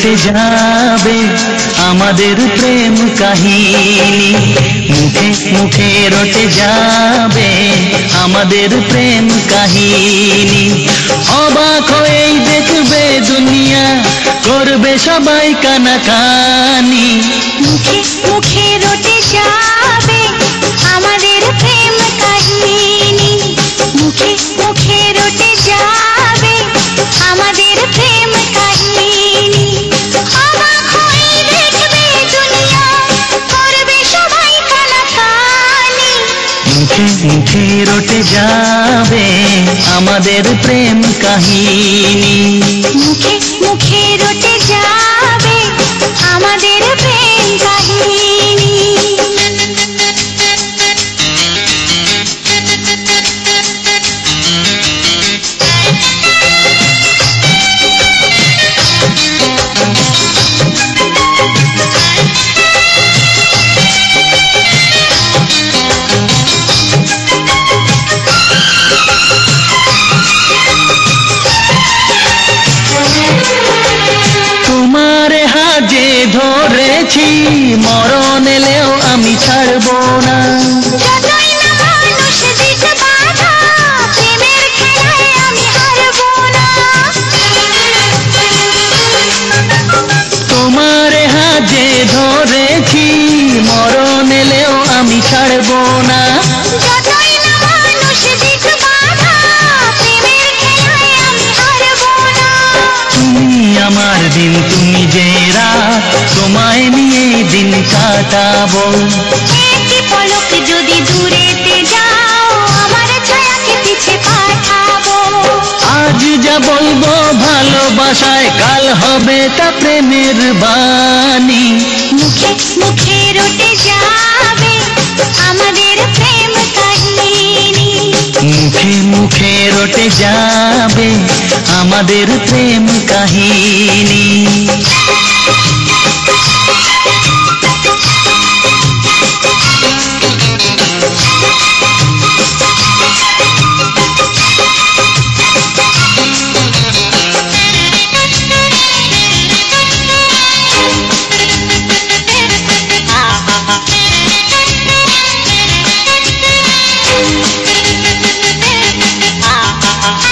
রটে যাবে আমাদের প্রেম কাহিনী, মুখে মুখে রটে যাবে আমাদের প্রেম কাহিনী। অবাক হয়েই দেখবে দুনিয়া, করবে সবাই কানাকানি। মুখে মুখে রটে যাবে আমাদের প্রেম কাহিনী, মুখে মুখে রটে যাবে আমাদের প্রেম কাহিনী। অবাক হয়ে দেখবে দুনিয়া, করবে সবাই কানাকানি। মুখে মুখে রটে যাবে আমাদের প্রেম কাহিনী, মুখে মুখে রটে যাবে আমাদের প্রেম কাহিনী। তোমারে হাজে ধরেছি, মরণ এলেও আমি ছাড়বো না। যতই না মানুষ দিক বাধা, প্রেমের খেলায় আমি হারবো না। তোমারে হাজে ধরেছি, মরণ এলেও আমি ছাড়বো না। যতই না মানুষ দিক বাধা, প্রেমের খেলায় আমি হারবো না। তুমি আমার দিন, তুমি যে রাত, তোমায় নিয়ে দিন কাটাবো। একটি পলক যদি দূরেতে যাও, আমার ছায়াকে পিছে পাঠাবো। আজ যা বলবো ভালোবাসায়, কাল হবে তা প্রেমের বাণী। মুখে মুখে রটে যাবে আমাদের প্রেম কাহিনী, মুখে মুখে রটে যাবে আমাদের প্রেম কাহিনী।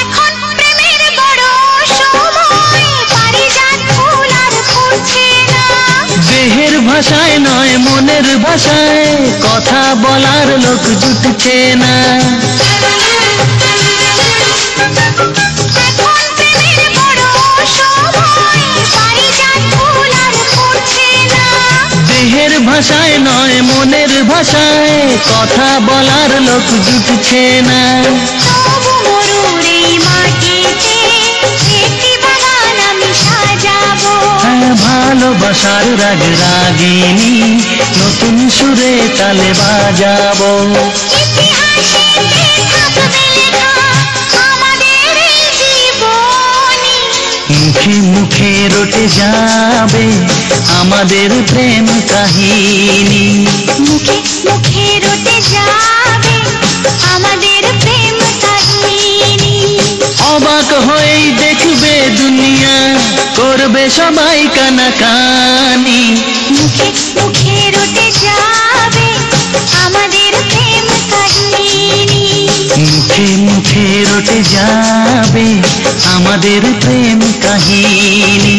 এখন প্রেমের বড় সময়, পারিজাত ফুল আর ফুটছে না। দেহের ভাষায় নয় মনের ভাষায়, কথা বলার লোক জুটছে না। এখন প্রেমের বড় সময়, পারিজাত ফুল আর ফুটছে না। দেহের ভাষায় নয় মনের ভাষায়, কথা বলার লোক জুটছে না। তবু মরুর এই মাটিতে একটি বাগান আমি সাজাবো। হ্যাঁ, ভালোবাসার রাগ রাগিনী, নতুন সুরে তালে বাজাবো। ইতিহাসেতে থাকবে লেখা আমাদের এই জীবনী, মুখে মুখে রটে যাবে আমাদের প্রেম কাহিনী। মুখে মুখে রটে যাবে আমাদের প্রেম কাহিনী। অবাক হয়েই দেখবে দুনিয়া, করবে সবাই কানাকানি। মুখে মুখে রটে যাবে আমাদের প্রেম কাহিনী, মুখে মুখে রটে যাবে আমাদের প্রেম কাহিনী।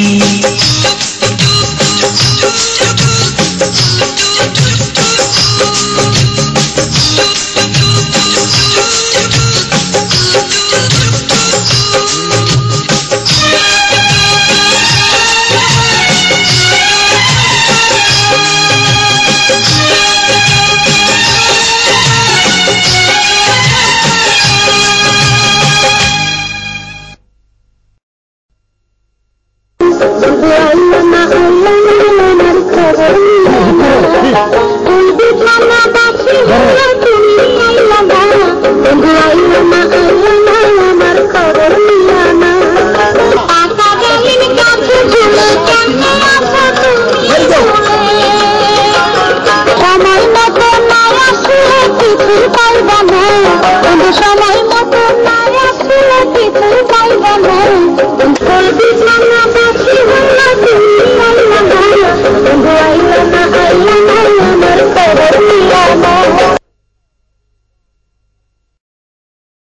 সময় মতো না আসলে কিছু পাইবা না।